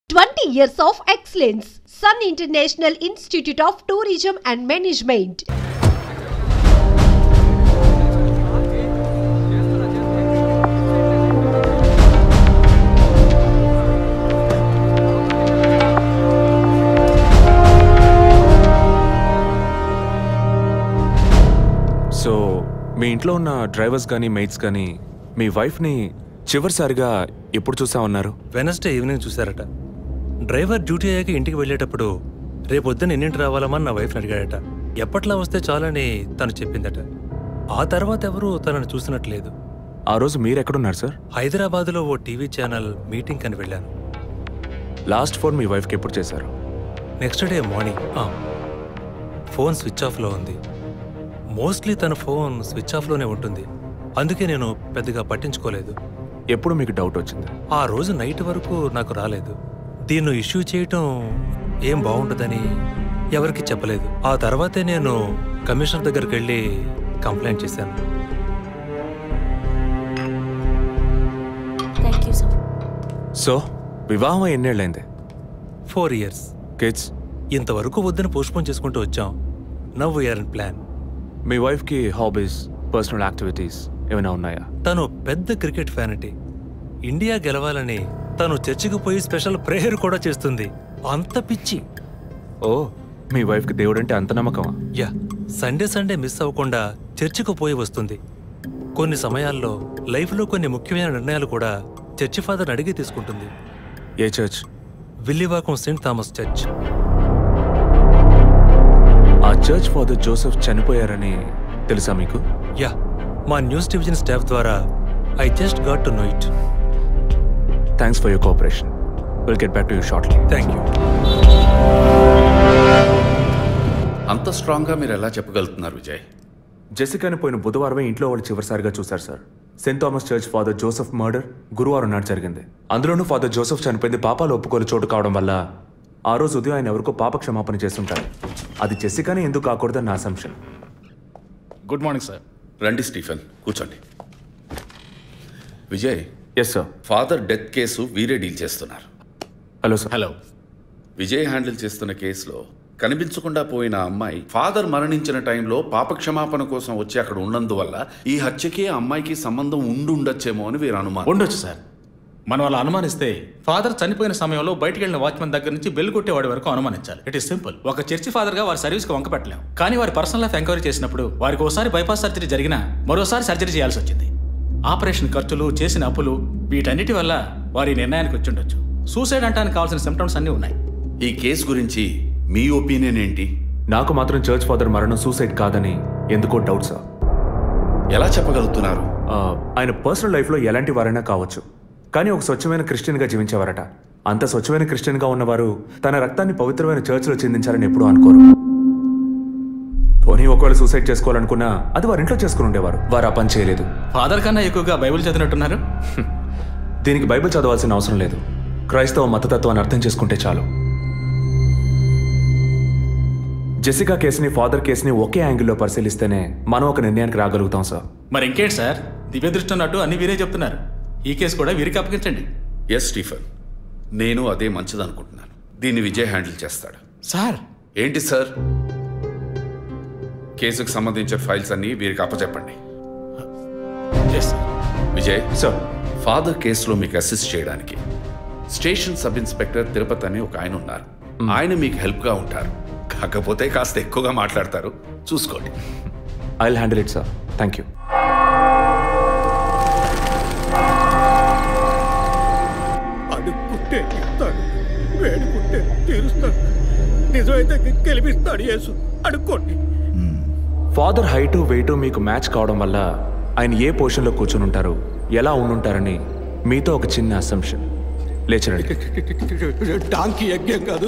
20 years of excellence. Sun International Institute of Tourism and Management. So మీ ఇంట్లో ఉన్న drivers కానీ మెయిట్స్ కానీ మీ వైఫ్ని చివరిసారిగా ఎప్పుడు చూసా ఉన్నారు? వెనస్డే ఈవినింగ్ చూశారట. డ్రైవర్ డ్యూటీ అయ్యాక ఇంటికి వెళ్ళేటప్పుడు రేపొద్దున ఎన్నింటి రావాలమని నా వైఫ్ని అడిగాడట. ఎప్పట్లా వస్తే చాలని తను చెప్పిందట. ఆ తర్వాత ఎవరూ తనను చూసినట్లేదు. ఆ రోజు మీరు ఎక్కడున్నారు సార్? హైదరాబాద్లో ఓ టీవీ ఛానల్ మీటింగ్ అని వెళ్ళాను. లాస్ట్ ఫోన్ మీ వైఫ్కి ఎప్పుడు చేశారు? Next day morning. Phone switch ఆఫ్లో ఉంది. మోస్ట్లీ తన ఫోన్ స్విచ్ ఆఫ్లోనే ఉంటుంది. అందుకే నేను పెద్దగా పట్టించుకోలేదు. ఎప్పుడు మీకు డౌట్ వచ్చింది? ఆ రోజు నైట్ వరకు నాకు రాలేదు. దీన్ని ఇష్యూ చేయటం ఏం బాగుంటుందని ఎవరికి చెప్పలేదు. ఆ తర్వాతే నేను కమిషనర్ దగ్గరికి వెళ్ళి కంప్లైంట్ చేశాను. సో వివాహం ఎన్నేళ్ళైంది? 4 years. కిడ్స్? ఇంతవరకు వద్దని పోస్ట్పోన్ చేసుకుంటూ వచ్చాం. Now we're in plan. మీ వైఫ్కి హాబీస్, పర్సనల్ యాక్టివిటీస్ ఏమైనా ఉన్నాయా? తను పెద్ద క్రికెట్ ఫ్యానిటీ. ఇండియా గెలవాలని తను చర్చికి పోయి స్పెషల్ ప్రేయర్ కూడా చేస్తుంది. అంత పిచ్చి. ఓ, మీ వైఫ్కి దేవుడు అంటే అంత నమ్మకమా? యా, సండే మిస్ అవ్వకుండా చర్చికి పోయి వస్తుంది. కొన్ని సమయాల్లో లైఫ్లో కొన్ని ముఖ్యమైన నిర్ణయాలు కూడా చర్చి ఫాదర్ని అడిగి తీసుకుంటుంది. ఏ church? Villivakkam saint Thomas church. ఆ చర్చ్ ఫాదర్ జోసెఫ్ చనిపోయారని తెలుసా మీకు? యా, మా న్యూస్ డివిజన్ స్టాఫ్ ద్వారా I just got to know it. Thanks for your cooperation. Will get back to you shortly. Thank you. అంత స్ట్రాంగ్గా మీరు ఎలా చెప్పగలుగుతున్నారు విజయ్? జెసికాని పోయిన బుధవారమే ఇంట్లో వాళ్ళు చివరిసారిగా చూశారు sir. Saint Thomas church father Joseph murder గురువారం నాడు జరిగింది. అందులోనూ ఫాదర్ జోసెఫ్ చనిపోయింది పాపాలు ఒప్పుకోలు చోటు కావడం వల్ల ఆ రోజు ఉదయం ఆయన ఎవరికో పాప క్షమాపణ చేస్తుంటారు. అది జెసికానే ఎందుకు కాకూడదని నా అసంప్షన్. Good morning sir. రండి స్టీఫెన్, కూర్చోండి. Vijay. Yes sir. Father death case వీరే డీల్ చేస్తున్నారు. Hello sir. Hello. Vijay handle చేస్తున్న కేసులో కనిపించకుండా పోయిన అమ్మాయి ఫాదర్ మరణించిన టైంలో పాప క్షమాపణ కోసం వచ్చి అక్కడ ఉన్నందువల్ల ఈ హత్యకి ఆ అమ్మాయికి సంబంధం ఉండొచ్చేమో అని వీరు అనుమానం. ఉండొచ్చు సార్. మనం అలా అనుమానిస్తే ఫాదర్ చనిపోయిన సమయంలో బయటికి వెళ్ళిన వాచ్మెన్ దగ్గర నుంచి బెల్ కొట్టేవాడి వరకు అనుమానించాలి. It is simple. ఒక చర్చి ఫాదర్గా వారి సర్వీస్కి వంక పెట్టలేం. కానీ వారి పర్సనల్ లైఫ్ ఎంక్వైరీ చేసినప్పుడు వారికి ఒకసారి బైపాస్ సర్జరీ జరిగినా మరోసారి సర్జరీ చేయాల్సి వచ్చింది. ఆపరేషన్ ఖర్చులు, చేసిన అప్పులు, వీటన్నిటి వల్ల వారి నిర్ణయానికి వచ్చి ఉండొచ్చు. సూసైడ్ అంటానికి కావాల్సిన సిమ్టమ్స్ అన్నీ ఉన్నాయి. ఈ కేసు గురించి మీ ఒపీనియన్ ఏంటి? నాకు మాత్రం చర్చ్ ఫాదర్ మరణం సూసైడ్ కాదని ఎందుకో డౌట్ సార్. ఎలా చెప్పగలుగుతున్నారు? ఆయన పర్సనల్ లైఫ్లో ఎలాంటి వారైనా కావచ్చు, కానీ ఒక స్వచ్ఛమైన క్రిస్టియన్గా జీవించేవారట. అంత స్వచ్ఛమైన క్రిస్టియన్గా ఉన్నవారు తన రక్తాన్ని పవిత్రమైన చర్చ్లో చిందించాలని ఎప్పుడూ అనుకోరు. పోనీ ఒకవేళ సూసైడ్ చేసుకోవాలనుకున్నా అది వారి ఇంట్లో చేసుకుని ఉండేవారు. వారు ఆ పని చేయలేదు. ఫాదర్ కన్నా ఎక్కువగా బైబిల్ చదివినట్టున్నారు. దీనికి బైబిల్ చదవాల్సిన అవసరం లేదు. క్రైస్తవ మతతత్వాన్ని అర్థం చేసుకుంటే చాలు. జెసికా కేసుని, ఫాదర్ కేసుని ఒకే యాంగిల్లో పరిశీలిస్తేనే మనం ఒక నిర్ణయానికి రాగలుగుతాం సార్. మరి ఇంకేంటి సార్, దివ్య దృష్టి ఉన్నట్టు అన్ని వీరే చెప్తున్నారు. ఈ కేసు కూడా వీరికి అప్పగించండి. ఎస్ స్టీఫెన్, నేను అదే మంచిదనుకుంటున్నాను. దీన్ని విజయ్ హ్యాండిల్ చేస్తాడు. సార్. ఏంటి సార్? కేసుకు సంబంధించిన ఫైల్స్ అన్ని వీరికి అప్పచెప్పండి. విజయ్ సార్, ఫాదర్ కేసులో మీకు అసిస్ట్ చేయడానికి స్టేషన్ సబ్ ఇన్స్పెక్టర్ తిరుపతి అని ఒక ఆయన ఉన్నారు. ఆయన మీకు హెల్ప్గా ఉంటారు. కాకపోతే కాస్త ఎక్కువగా మాట్లాడతారు, చూసుకోండి. I will handle it sir. Thank you. అడుక్కుంటే ఇస్తాడు, వేడుకుంటే తీరుస్తాడు, నిజమైతే గెలిపిస్తాడు యేసు. అడుక్కోండి. ఫాదర్ హైటు వెయిటు మీకు మ్యాచ్ కావడం వల్ల ఆయన ఏ పొజిషన్లో కూర్చొని ఉంటారు, ఎలా ఉండుంటారని మీతో ఒక చిన్న అసంప్షన్. లేచరండి. డాంకీ యజ్ఞం కాదు,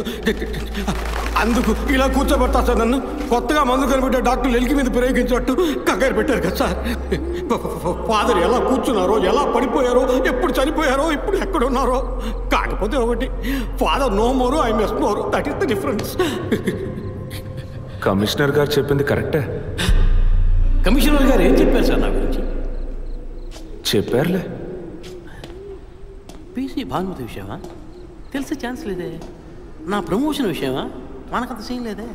అందుకు ఇలా కూర్చోబెడతా సార్. నన్ను కొత్తగా మందు కనిపెట్టే డాక్టర్లు ఎలికి మీద ప్రయోగించినట్టు కంగారు పెట్టారు కదా సార్. ఫాదర్ ఎలా కూర్చున్నారో, ఎలా పడిపోయారో, ఎప్పుడు చనిపోయారో, ఇప్పుడు ఎక్కడున్నారో. కాకపోతే ఒకటి, father no more, I miss more. That is the difference. Commissioner గారు చెప్పింది కరెక్టే. కమిషనర్ గారు ఏం చెప్పారు సార్ నా గురించి? చెప్పారులే. పీసీ భానుమతి విషయమా? తెలిసే ఛాన్స్ లేదే. నా ప్రమోషన్ విషయమా? మనకంత సీన్ లేదే.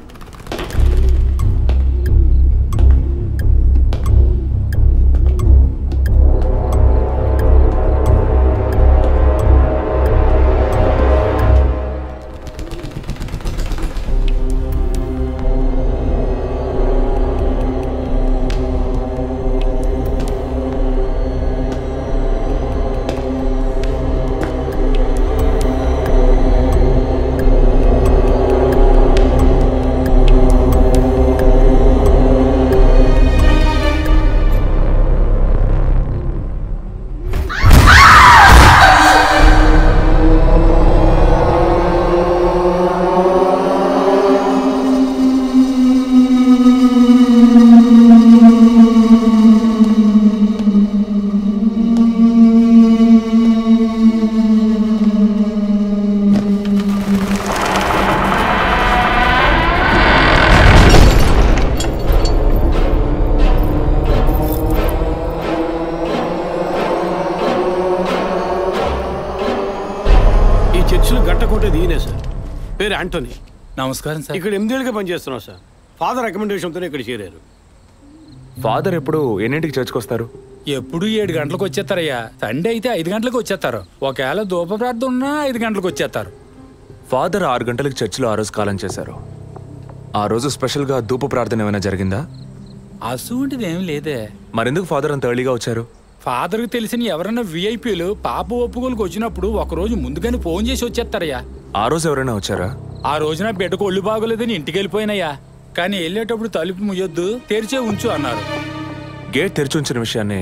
పేరు ఆంటోనీ. నమస్కారం సార్. ఇక్కడ 8 ఏళ్ళుగా పనిచేస్తున్నాం సార్. ఫాదర్ రికమెండేషన్తోనే ఇక్కడ చేరారు. ఫాదర్ ఎప్పుడు ఎన్నింటికి చర్చ్కి వస్తారు? ఎప్పుడు 7 గంటలకు వచ్చేస్తారయ్యా. సండే అయితే 5 గంటలకు వచ్చేస్తారు. ఒకవేళ ధూప ప్రార్థన ఉన్నా 5 గంటలకు వచ్చేస్తారు. ఫాదర్ 6 గంటలకు చర్చిలో ఆ రోజు కాలం చేశారు. ఆ రోజు స్పెషల్గా ధూప ప్రార్థన ఏమైనా జరిగిందా? అసువంటిది ఏం లేదే. మరెందుకు ఫాదర్ అంత ఎర్లీగా వచ్చారు? ఫాదర్కి తెలిసిన ఎవరన్నా విఐపీలు పాప ఒప్పుకోలకు వచ్చినప్పుడు ఒకరోజు ముందుగానే ఫోన్ చేసి వచ్చేస్తారయ్యా. ఆ రోజు ఎవరైనా వచ్చారా? ఆ రోజున బిడ్డకు ఒళ్ళు బాగోలేదని ఇంటికి వెళ్ళిపోయినయ్యా. కానీ వెళ్ళేటప్పుడు తలుపు ముయ్యొద్దు, తెరిచే ఉంచు అన్నారు. గేట్ తెరిచి ఉంచిన విషయాన్ని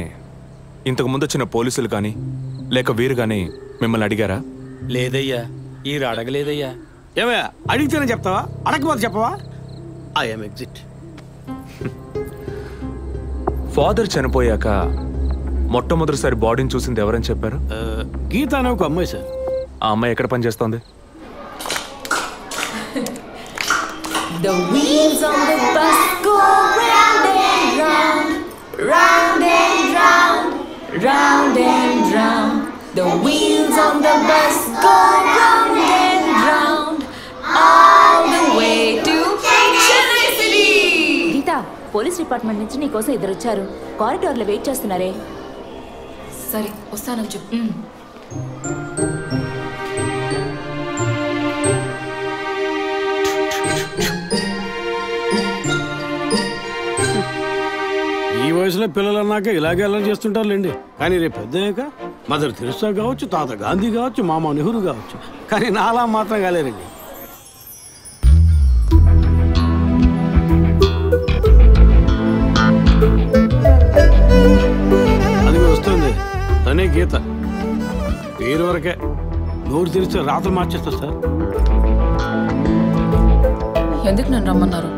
ఇంతకు ముందు వచ్చిన పోలీసులు కానీ లేక వీరు కానీ మిమ్మల్ని అడిగారా? లేదయ్యా, ఈ అడగలేదయ్యా. ఏమయ్యా అడిగితేనే చెప్తావా, అడగకపోతే చెప్పవా? I'm exit. ఫాదర్ చనిపోయాక మొట్టమొదటిసారి బాడీని చూసింది ఎవరని చెప్పారు? గీత అనే ఒక అమ్మాయి సార్. ఆ అమ్మాయి ఎక్కడ పనిచేస్తోంది? The wheels on the bus go round and round, round and round, round and round. The wheels on the bus go round and round, all the way to Chennai City. Geetha, police department నుంచి నీకోసం ఇద్దరు వచ్చారు. కారిడార్లో wait చేస్తున్నారే. సరే వస్తానని చెప్పు. ఈ వయసులో పిల్లలు అన్నాక ఇలాగే అల్లరి చేస్తుంటారులేండి. కానీ రేపు పెద్దయ్యాక మదర్ తెరిసా కావచ్చు, తాత గాంధీ కావచ్చు, మామ నెహ్రూ కావచ్చు. కానీ నాలా మాత్రం కాలేరండి. అది వస్తుంది తనే గీత. పేరు వరకే, నోరు తెరిస్తే రాత్రి మార్చేస్తా సార్. ఎందుకు నన్ను రమ్మన్నారు?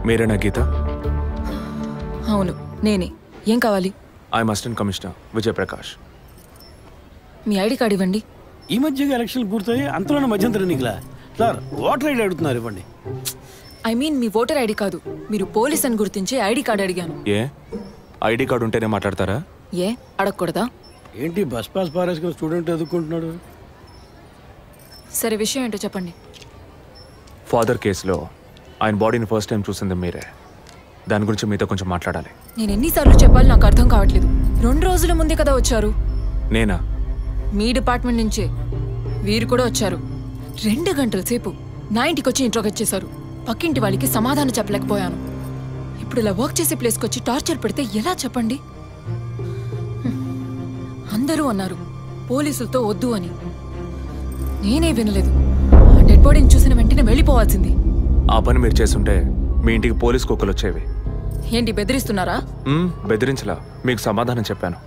మీరేనా గీత? అవును నేనే. ఏం కావాలి? I'm assistant commissioner Vijay Prakash. Me ID card ఇవ్వండి. ఈ మధ్యగా ఎలక్షన్లు పూర్తయి అంతలోనే మధ్యంతర ఎన్నికలా సార్? ఓటర్ ఐడి అడుగుతున్నారు, ఇవ్వండి. I mean me voter ID కాదు, మీరు పోలీస్ అని గుర్తించే ఐడి కార్డు అడిగాను. ఏ ఐడి కార్డు ఉంటేనే మాట్లాడతారా? ఏ అడగకూడదా? ఏంటి బస్ పాస్ పారేసుకుని స్టూడెంట్ ఎదుర్కొంటున్నాడు? సరే విషయం ఏంటో చెప్పండి. ఫాదర్ కేసులో ఆయన బాడీని ఫస్ట్ టైం చూసింది మీరే. దాని గురించి మీతో కొంచెం మాట్లాడాలి. నేను ఎన్నిసార్లు చెప్పాలి నాకు అర్థం కావట్లేదు. 2 రోజుల ముందే కదా వచ్చారు. నేనా? మీ డిపార్ట్మెంట్ నుంచే వీరు కూడా వచ్చారు. 2 గంటల సేపు నా ఇంటికి వచ్చి ఇంట్రోగేట్ చేశారు. పక్కింటి వాళ్ళకి సమాధానం చెప్పలేకపోయాను. ఇప్పుడు ఇలా వర్క్ చేసే ప్లేస్కి వచ్చి టార్చర్ పెడితే ఎలా చెప్పండి? అందరూ అన్నారు పోలీసులతో వద్దు అని. నేనే వినలేదు. డెడ్ బాడీని చూసిన వెంటనే వెళ్ళిపోవాల్సింది. ఆ పని మీరు చేస్తుంటే మీ ఇంటికి పోలీస్ కుక్కలు వచ్చేవి. ఏంటి బెదిరిస్తున్నారా? బెదిరించలా, మీకు సమాధానం చెప్పాను.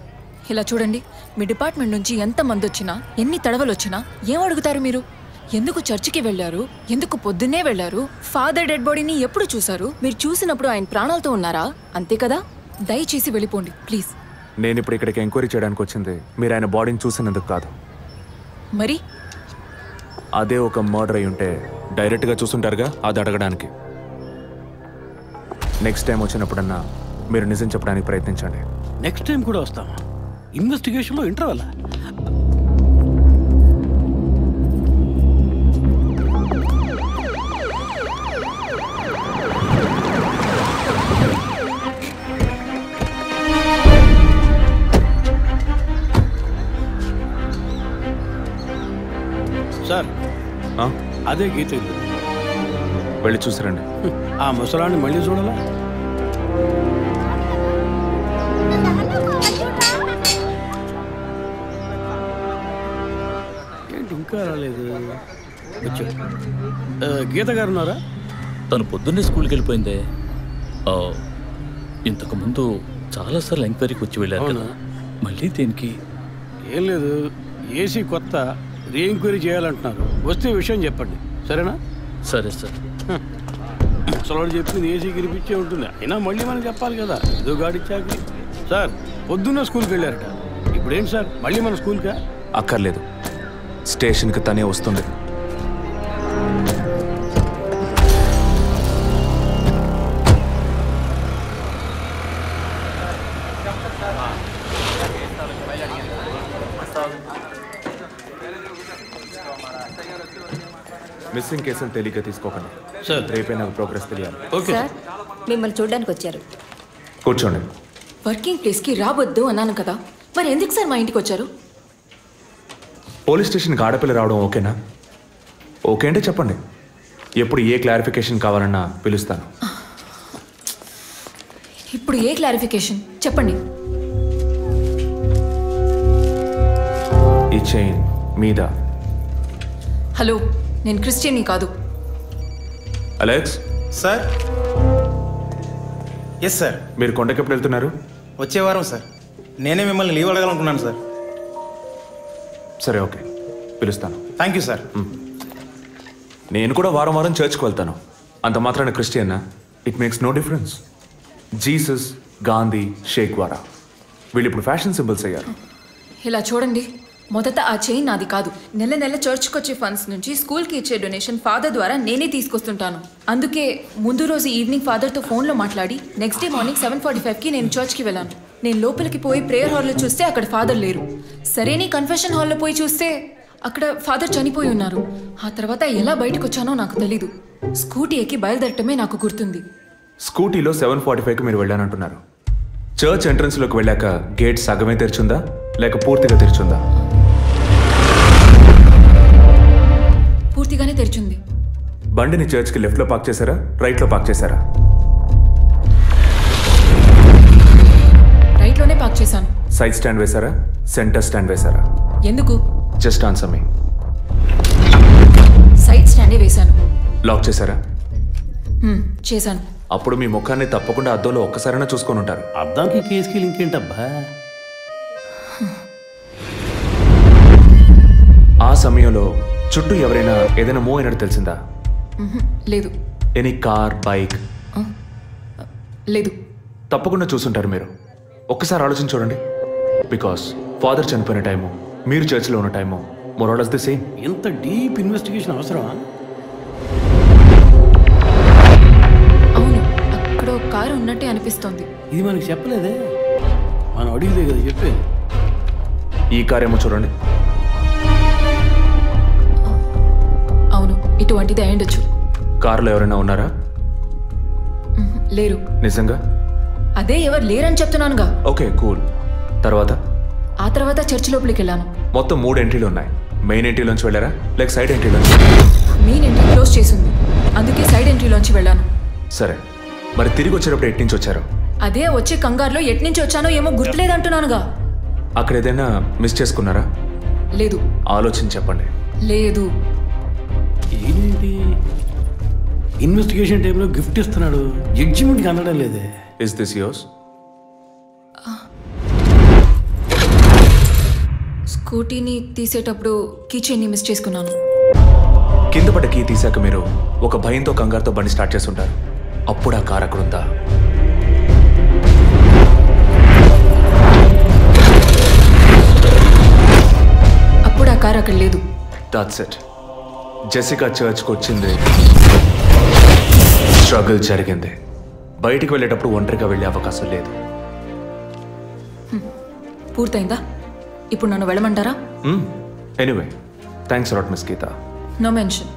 ఇలా చూడండి, మీ డిపార్ట్మెంట్ నుంచి ఎంతమంది వచ్చినా ఎన్ని తడవలు వచ్చినా ఏం అడుగుతారు మీరు? ఎందుకు చర్చికి వెళ్ళారు? ఎందుకు పొద్దున్నే వెళ్ళారు? ఫాదర్ డెడ్ బాడీని ఎప్పుడు చూశారు? మీరు చూసినప్పుడు ఆయన ప్రాణాలతో ఉన్నారా? అంతే కదా. దయచేసి వెళ్ళిపోండి ప్లీజ్. నేను ఇప్పుడు ఇక్కడికి ఎంక్వైరీ చేయడానికి వచ్చింది మీరు ఆయన బాడీని చూసినందుకు కాదు. మరి అదే ఒక మర్డర్ అయి ఉంటే డైరెక్ట్గా చూసుంటారుగా, అది అడగడానికి. నెక్స్ట్ టైం వచ్చినప్పుడన్నా మీరు నిజం చెప్పడానికి ప్రయత్నించండి. నెక్స్ట్ టైం కూడా వస్తామా? ఇన్వెస్టిగేషన్లో ఇంటర్వల్ సార్ అదే గీత ఇల్లు. వెళ్ళి చూసిరండి. ఆ ముసలాన్ని మళ్ళీ చూడాలా? ఏంటి ఇంకా రాలేదు? గీత గారు ఉన్నారా? తను పొద్దున్నే స్కూల్కి వెళ్ళిపోయిందే. ఇంతకుముందు చాలాసార్లు ఎంక్వైరీకి వచ్చి వెళ్ళారు కదా, మళ్ళీ దేనికి? ఏం లేదు, ఏసీ కొత్త రీ ఎంక్వైరీ చేయాలంటున్నారు. వస్తే విషయం చెప్పండి, సరేనా? సరే సార్. ముసలాడు చెప్పింది ఏసీ గిరిపించే ఉంటుంది, అయినా మళ్ళీ మనం చెప్పాలి కదా, ఏదో గాడిచ్చాక. సార్ పొద్దున్న స్కూల్కి వెళ్ళారట, ఇప్పుడేంటి సార్ మళ్ళీ మన స్కూల్కా? అక్కర్లేదు, స్టేషన్కి తనే వస్తుంది. మిస్సింగ్ కేసులు తేలిగ్గా తీసుకోకండి సార్, రేపే నాకు ప్రోగ్రెస్ తెలియాలి. సార్ మిమ్మల్ని చూడడానికి వచ్చారు. కూర్చోండి. వర్కింగ్ ప్లేస్కి రావద్దు అన్నాను కదా, మరి ఎందుకు సార్ మా ఇంటికి వచ్చారు? పోలీస్ స్టేషన్కి ఆడపిల్ల రావడం ఓకేనా? ఓకే అంటే చెప్పండి, ఎప్పుడు ఏ క్లారిఫికేషన్ కావాలన్నా పిలుస్తాను. ఇప్పుడు ఏ క్లారిఫికేషన్ చెప్పండి. ఈ చైన్ మీద. హలో, నేను క్రిస్టియన్ని కాదు. Alex sir. Yes sir. మీరు కొండకి ఎప్పుడు వెళ్తున్నారు? వచ్చే వారం సార్. నేనే మిమ్మల్ని లీవ్ అడగాలనుకున్నాను సార్. సరే ఓకే, పిలుస్తాను. Thank you sir. నేను కూడా వారం వారం చర్చ్కి వెళ్తాను. అంత మాత్రాన క్రిస్టియన్నా? It makes no difference. Jesus, Gandhi, షేక్ వారా వీళ్ళు ఇప్పుడు ఫ్యాషన్ సింబల్స్ అయ్యారు. ఇలా చూడండి, మొదట ఆ చైన్ నాది కాదు. నెల నెల చర్చ్కి వచ్చే ఫండ్స్ నుంచి స్కూల్కి ఇచ్చే డొనేషన్ ఫాదర్ ద్వారా నేనే తీసుకొస్తుంటాను. అందుకే ముందు రోజు ఈవినింగ్ ఫాదర్తో ఫోన్లో మాట్లాడి నెక్స్ట్ డే మార్నింగ్ 7:45కి నేను చర్చ్కి వెళ్ళాను. నేను లోపలికి పోయి ప్రేయర్ హాల్లో చూస్తే అక్కడ ఫాదర్ లేరు. సరే నీ కన్ఫెషన్ హాల్లో పోయి చూస్తే అక్కడ ఫాదర్ చనిపోయి ఉన్నారు. ఆ తర్వాత ఎలా బయటకు వచ్చానో నాకు తెలీదు. స్కూటీ ఎక్కి బయలుదేరటమే నాకు గుర్తుంది. స్కూటీలో 7:45కి మీరు వెళ్ళానంటున్నారు. చర్చ్ ఎంట్రన్స్లోకి వెళ్ళాక గేట్ సగమే తెరిచుందా లేక పూర్తిగా తెరిచుందా? పూర్తిగానే తెరిచింది. బండిని చర్చ్కి లెఫ్ట్లో పార్క్ చేశారా, రైట్లో పార్క్ చేశారా? రైట్లోనే పార్క్ చేశాను. సైడ్ స్టాండ్ వేశారా, సెంటర్ స్టాండ్ వేశారా? ఎందుకు? జస్ట్ ఆన్సర్ మీ. సైడ్ స్టాండే వేశాను. లాక్ చేశారా? చేశాను. అప్పుడు మీ ముఖాన్ని తప్పకుండా అద్దంలో ఒక్కసారైనా చూసుకొని ఉంటారు. అద్దానికి కేసుకి లింక్ ఏంటబ్బా? ఆ సమయంలో చుట్టూ ఎవరైనా ఏదైనా మూవ్ అయినట్టు తెలిసిందా? లేదు. Any car, bike? లేదు. తప్పకుండా చూసుంటారు మీరు. ఒక్కసారి ఆలోచించి చూడండి. బికాస్ ఫాదర్ చనిపోయిన టైము, మీరు చర్చిలో ఉన్న టైము మోరాలస్ ది సేమ్. ఎంత డీప్ ఇన్వెస్టిగేషన్ అవసరమా? అవును, అక్కడ ఒక కారు ఉన్నట్టే అనిపిస్తోంది. ఇది మనకి చెప్పలేదే, మనం అడిగితే కదా చెప్పేది. ఈ కార్ ఏమో చూడండి. అవును, ఇటువంటిది అయ్యుండొచ్చు. కారులో ఎవరైనా ఉన్నారా? లేరు. నిజంగా? అదే ఎవరు లేరని చెప్తున్నానుగా. Okay cool. తర్వాత? ఆ తర్వాత చర్చ్ లోపలికి వెళ్ళాను. మొత్తం 3 ఎంట్రీలు ఉన్నాయి. మెయిన్ ఎంట్రీలోంచి వెళ్ళారా లేక సైడ్ ఎంట్రీలోంచి? మెయిన్ ఎంట్రీ క్లోజ్ చేసింది, అందుకే సైడ్ ఎంట్రీలోంచి వెళ్ళాను. సరే, మరి తిరిగి వచ్చేటప్పుడు ఎటు నుంచి వచ్చారు? అదే వచ్చే కంగారులో ఎట్నుంచి వచ్చానో ఏమో గుర్తులేదంటున్నానుగా. అక్కడ ఏదైనా మిస్ చేసుకున్నారా? లేదు. ఆలోచించి చెప్పండి. లేదు. ఏంటి ఇన్వెస్టిగేషన్ టైంలో గిఫ్ట్ ఇస్తున్నాడు, జడ్జిమెంట్కి అందడం లేదే. Is this yours? స్కూటీని తీసేటప్పుడు కీ చైన్ని మిస్ చేసుకున్నాను. కింద పడ్డ కీ తీసాక మీరు ఒక భయంతో కంగారుతో బండి స్టార్ట్ చేస్తుంటారు. అప్పుడు ఆ కార్ అక్కడ ఉందా? అప్పుడు ఆ కార్ అక్కడ లేదు. That's it. జెసికా చర్చ్కి వచ్చింది, స్ట్రగుల్ జరిగింది. బయటికి వెళ్ళేటప్పుడు ఒంటరిగా వెళ్ళే అవకాశం లేదు. పూర్తయిందా? ఇప్పుడు నన్ను వెళ్ళమంటారా? Anyway, thanks lot miss Geeta. No mention.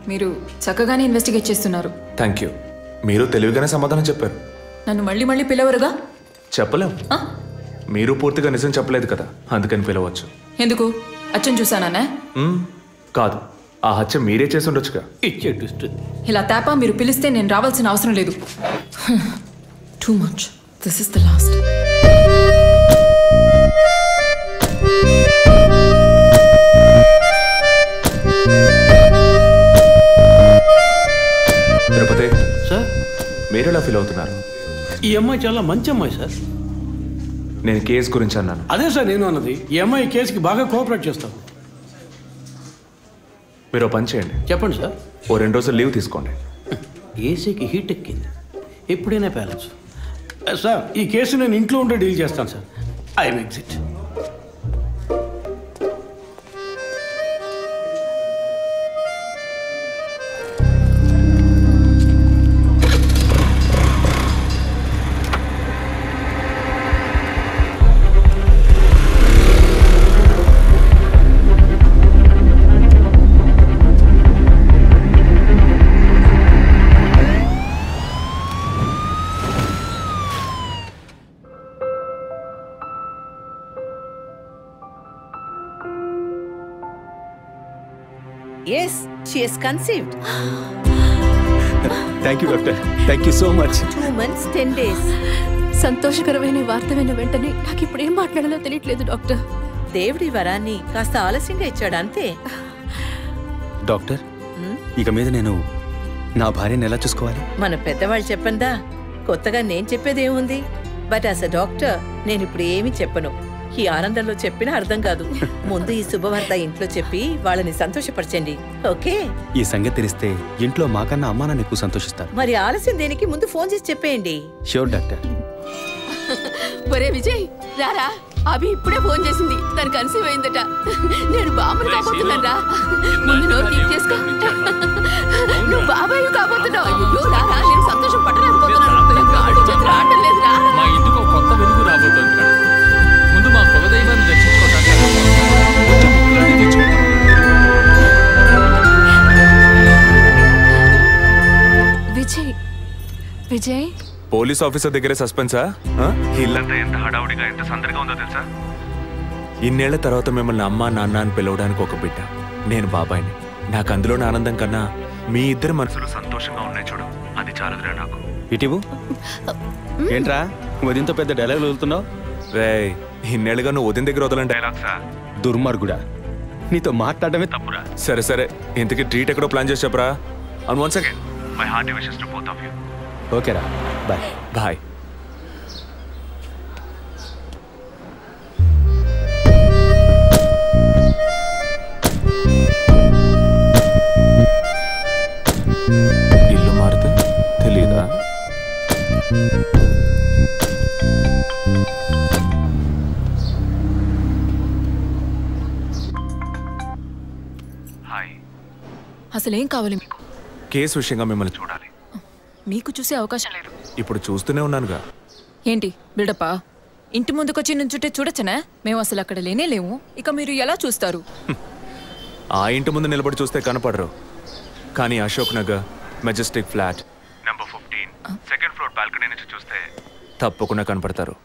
మీరు చక్కగానే ఇన్వెస్టిగేట్ చేస్తున్నారు. Thank you. మీరు తెలివిగానే సమాధానం చెప్పారు. నన్ను మళ్ళీ మళ్ళీ పిలవరుగా? చెప్పలేం. మీరు పూర్తిగా నిజం చెప్పలేదు కదా, అందుకని పిలవచ్చు. ఎందుకు? అచ్చం చూసానా? కాదు, ఆ హత్య మీరే చేసి ఉండొచ్చుగా. ఇలా తేపా మీరు పిలిస్తే నేను రావాల్సిన అవసరం లేదు. Too much. This is the last. Tirupati sir, మీరు ఎలా ఫీల్ అవుతున్నారు? ఈ అమ్మాయి చాలా మంచి అమ్మాయి సార్. నేను కేసు గురించి అన్నాను. అదే సార్ నేను అన్నది. ఈ అమ్మాయి కేసుకి బాగా కోఆపరేట్ చేస్తాం. మీరు పని చేయండి. చెప్పండి సార్. ఓ 2 రోజులు లీవ్ తీసుకోండి. ఏసీకి హీట్ ఎక్కింది, ఎప్పుడైనా ప్యాలెన్స్. సార్, ఈ కేసు నేను ఇంట్లో ఉంటే డీల్ చేస్తాను sir. I'm exit. Yes, she is conceived. Thank you, doctor. Thank you so much. 2 months, 10 days. సంతోషకరమైన వార్త విన్న వెంటనే నాకు ఇప్పుడు ఏం మాట్లాడాలో తెలియట్లేదు డాక్టర్. దేవుడి వరాన్ని కాస్త ఆలస్యంగా ఇచ్చాడు అంతే. డాక్టర్, ఇక మీద నేను నా భార్యను ఎలా చూసుకోవాలి? మన పెద్దవాళ్ళు చెప్పందా, కొత్తగా నేను చెప్పేదేముంది. బట్ యాజ్ అ డాక్టర్ నేను ఇప్పుడు ఏమీ చెప్పను. ఈ ఆనందంలో చెప్పినా అర్థం కాదు. ముందు ఈ శుభవార్త ఇంట్లో చెప్పి వాళ్ళని సంతోషపరచండి. ఓకే? ఈ సంగతి తెలిస్తే ఇంట్లో మాకన్నా అమ్మా నాన్న ఎక్కువ సంతోషిస్తారు. మరి ఆలస్యం దేనికి, ముందు ఫోన్ చేసి చెప్పేయండి. Sure doctor. ఒరే విజయ్, రారా. అభి ఇప్పుడే ఫోన్ చేసింది, తను కన్సీవ్ అయిందట. నేను బాబుని కాబోతున్నాను రా. ముందు నోరు కీప్ చేసుకో. నువ్వు బాబాయ్ కాబోతున్నావు. అయ్యో రారా, నేను సంతోషం పట్టలేకపోతున్నాను. ఆడు చేతులు ఆడటం లేదు రా. మా ఇంటికి ఒక కొత్త వెలుగు రాబోతోంది. ముందు మా కులదైవాన్ని దర్శించుకోవడానికి విజయ్. విజయ్, పోలీస్ ఆఫీసర్ దగ్గరే సస్పెన్సా? ఇల్లంతా ఎంత హడావుడిగా, ఎంత సందడిగా ఉందో తెలుసా? ఇన్నేళ్ల తర్వాత మిమ్మల్ని అమ్మా నాన్న అని పిలవడానికి ఒక బిడ్డ. నేను బాబాయిని. నాకు అందులోని ఆనందం కన్నా మీ ఇద్దరు మనసులు సంతోషంగా ఉన్నాయి చూడు, అది చాలదురా నాకు. ఇటీవు ఏంట్రా ఉదయంతో పెద్ద డైలాగులు వదులుతున్నావు? రే, ఇన్నేళ్ళుగా నువ్వు ఉదయం దగ్గర వదలని డైలాగ్సా? దుర్మార్గుడా, నీతో మాట్లాడమే తప్పురా. సరే సరే, ఇంతకీ ట్రీట్ ఎక్కడో ప్లాన్ చేసి చెప్పరా. And once again my hearty wishes to both of you. ఓకేరా, బాయ్. బాయ్. ఇల్లు మారితే తెలీదా? అసలేం కావాలి మీకు? కేసు విషయంగా మిమ్మల్ని చూడాలి. మీకు చూసే అవకాశం లేదు. ఇప్పుడు చూస్తూనే ఉన్నానుగా. ఏంటి బిల్డప్పా? ఇంటి ముందుకొచ్చి నుంచుంటే చూడొచ్చనా? మేము అసలు అక్కడ లేనే లేవు. ఇక మీరు ఎలా చూస్తారు? ఆ ఇంటి ముందు నిలబడి చూస్తే కనపడరు, కానీ Ashok Nagar Majestic flat number 15 second floor balcony నుంచి చూస్తే తప్పకుండా కనపడతారు.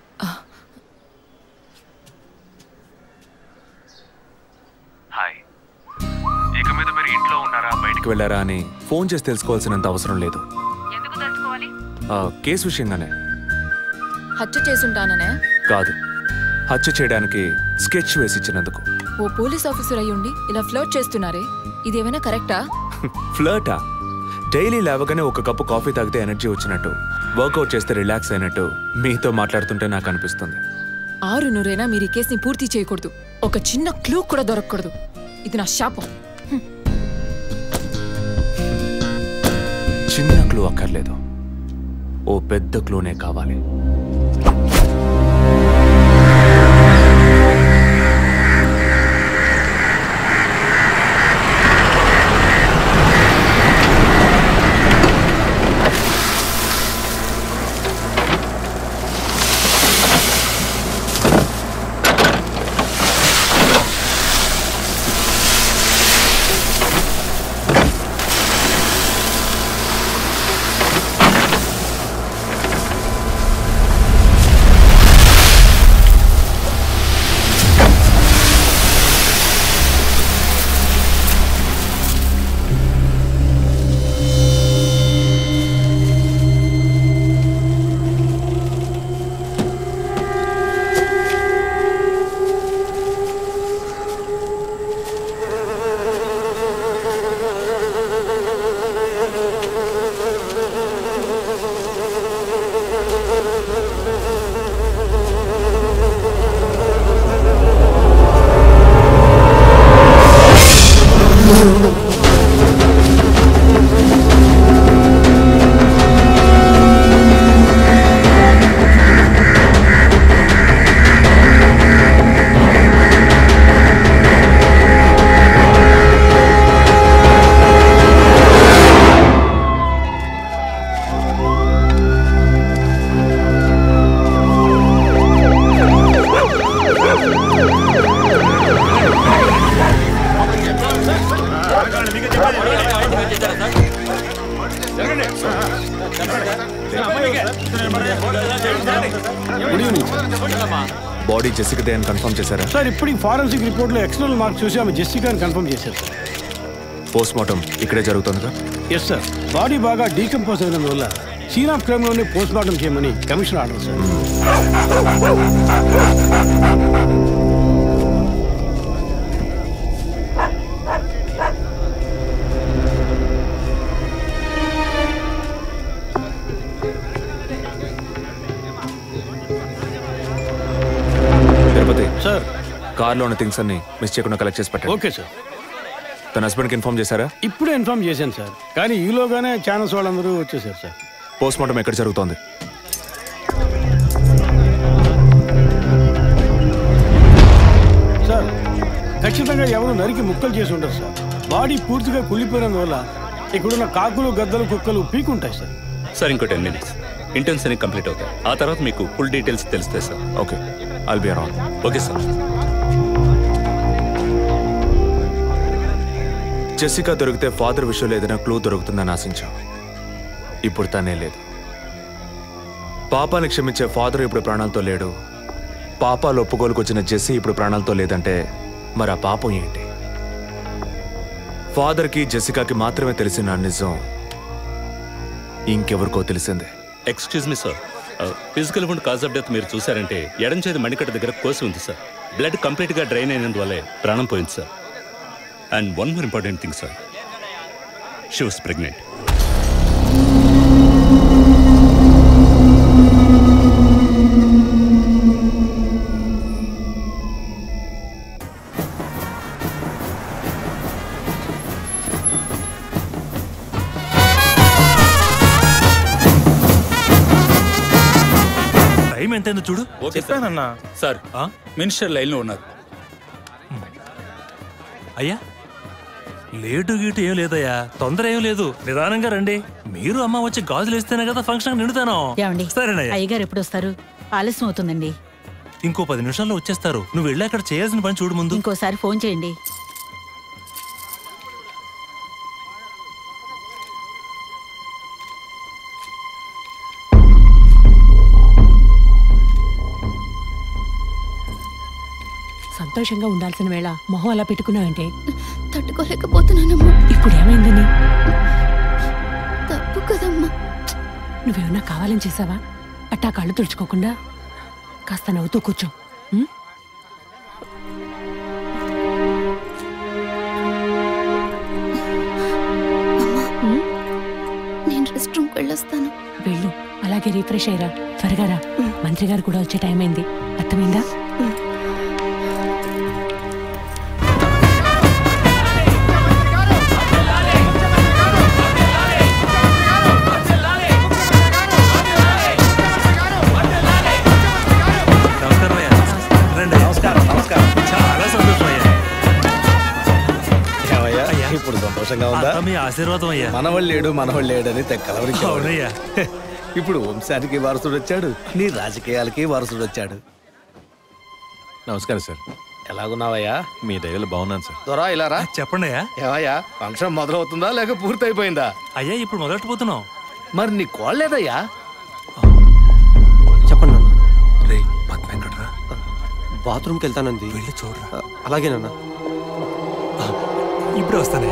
హాయ్. ఇక మీద మీరు ఇంట్లో ఉన్నారా, బయటికి వెళ్ళారా అని ఫోన్ చేసి తెలుసుకోవాల్సినంత అవసరం లేదు. ఎందుకు తెలుసుకోవాలి? కేసు విషయంగానే. హత్య చేసుంటాననే కాదు, హత్య చేయడానికి స్కెచ్ వేసి ఇచ్చినందుకు. ఓ పోలీస్ ఆఫీసర్ అయ్యుండి ఇలా ఫ్లర్ట్ చేస్తున్నారే, ఇదేమైనా కరెక్టా? ఫ్లర్టా? డైలీ లేవగానే ఒక కప్పు కాఫీ తాగితే ఎనర్జీ వచ్చినట్టు, వర్కౌట్ చేస్తే రిలాక్స్ అయినట్టు మీతో మాట్లాడుతుంటే నాకు అనిపిస్తుంది. 6 నూరైనా మీరు ఈ కేసుని పూర్తి చేయకూడదు. ఒక చిన్న క్లూ కూడా దొరకకూడదు. ఇది నా శాపం. చిన్న క్లూ అక్కర్లేదు, ఓ పెద్ద క్లూనే కావాలి. బాడీ జెసికాదే అని కన్ఫర్మ్ చేశారా? సార్ ఇప్పుడు ఫారెన్సిక్ రిపోర్ట్లో ఎక్స్టర్నల్ మార్క్స్ చూసి ఆమె జెసికా అని కన్ఫర్మ్ చేశారు సార్. పోస్ట్ మార్టం ఇక్కడే జరుగుతుందిగా? Yes sir. బాడీ బాగా డీకంపోజ్ అయినందువల్ల సీన్ ఆఫ్ క్రైమ్లోనే పోస్ట్ మార్టం చేయమని commission order sir. Tirupati sir, కార్లో ఉన్న థింగ్స్ అన్ని మిస్ చేయకుండా కలెక్ట్ చేసి పెట్టండి. Okay sir. తన హస్బెండ్కి ఇన్ఫార్మ్ చేశారా? ఇప్పుడే ఇన్ఫార్మ్ చేశాను సార్, కానీ ఈలోగానే ఛానల్స్ వాళ్ళందరూ వచ్చేసారు సార్. పోస్ట్ మార్టం ఎక్కడ జరుగుతోంది? సార్, ఖచ్చితంగా ఎవరు నరికి ముక్కలు చేసి ఉంటారు సార్. బాడీ పూర్తిగా కుళ్ళిపోయినందువల్ల ఇక్కడున్న కాకులు గద్దలు కుక్కలు పీకుంటాయి సార్. సార్ ఇంకో 10 minutes ఇంటర్న్స్ అన్ని కంప్లీట్ అవుతాయి. ఆ తర్వాత మీకు ఫుల్ డీటెయిల్స్ తెలుస్తాయి sir. Okay, I'll be around. Okay sir. Jessica దొరికితే ఫాదర్ విషయంలో ఏదైనా క్లూ దొరుకుతుందని ఆశించాం. ఇప్పుడు తనే లేదు. పాపాన్ని క్షమించే ఫాదర్ ఇప్పుడు ప్రాణాలతో లేడు. పాపాలు ఒప్పుకోలుకు వచ్చిన జెస్సీ ఇప్పుడు ప్రాణాలతో లేదంటే మరి ఆ పాపం ఏంటి? ఫాదర్కి జెసికాకి మాత్రమే తెలిసిన నిజం ఇంకెవరికో తెలిసిందే. Excuse me sir, physical wound cause of death మీరు చూసారంటే ఎడం చేతి మణికట్ట దగ్గర కోసి ఉంది సార్. బ్లడ్ కంప్లీట్గా డ్రైన్ అయినందువల్లే ప్రాణం పోయింది sir. And one more important thing sir, she was pregnant. Time ఎంతైందో చూడు. చెప్పానన్నా. సార్ మినిస్టర్ లైన్లో ఉన్నారు. అయ్యా లేటు గీటు ఏం లేదయ్యా, తొందర ఏం లేదు, నిదానంగా రండి. మీరు అమ్మ వచ్చి గాజులు వేస్తేనే కదా ఫంక్షన్ నిండుతాను. సరేనయ్యా. అయ్యగారు ఎప్పుడు వస్తారు? ఆలస్యం అవుతుందండి. ఇంకో 10 నిమిషాల్లో వచ్చేస్తారు. నువ్వు వెళ్ళి అక్కడ చేయాల్సిన పని చూడు ముందు. ఇంకోసారి ఫోన్ చేయండి. సంతోషంగా ఉండాల్సిన వేళ మొహం అలా పెట్టుకున్నావంటే? తట్టుకోలేకపోతున్నానమ్మా. ఇప్పుడు ఏమైందని? తప్పు కదమ్మా. నువ్వేమన్నా కావాలని చేసావా? అట్టా కళ్ళు తుడుచుకోకుండా కాస్త నవ్వుతూ కూర్చో. నేను రెస్ట్ రూమ్కి వెళ్ళొస్తాను. వెళ్ళు, అలాగే రీఫ్రెష్ అయ్యరా. త్వరగా రా, మంత్రి గారు కూడా వచ్చే టైం అయింది. అర్థమైందా? ఇప్పుడు సంతోషంగా ఉందా? మీ ఆశీర్వాదం అయ్యా. మనవాళ్ళు లేడని తెక్కలవరికి. ఇప్పుడు వంశానికి వారసుడు వచ్చాడు, నీ రాజకీయాలకి వారసుడు వచ్చాడు. నమస్కారం సార్. ఎలాగున్నావయ్యా? మీ దయలు బాగున్నాను సార్. దొరా ఇలా రా. చెప్పండి అయ్యా. ఏవయ్యా, ఫంక్షన్ మొదలవుతుందా లేక పూర్తయిపోయిందా? అయ్యా ఇప్పుడు మొదలెట్టబోతున్నాం. మరి నీ కోళ్ళేదయ్యా? చెప్పండి నాన్న. రే పద్మ ఎక్కడరా? బాత్రూమ్కి వెళ్తానంది. వెళ్ళి చూడరా. అలాగేనన్నా. ఇప్పుడే వస్తానే.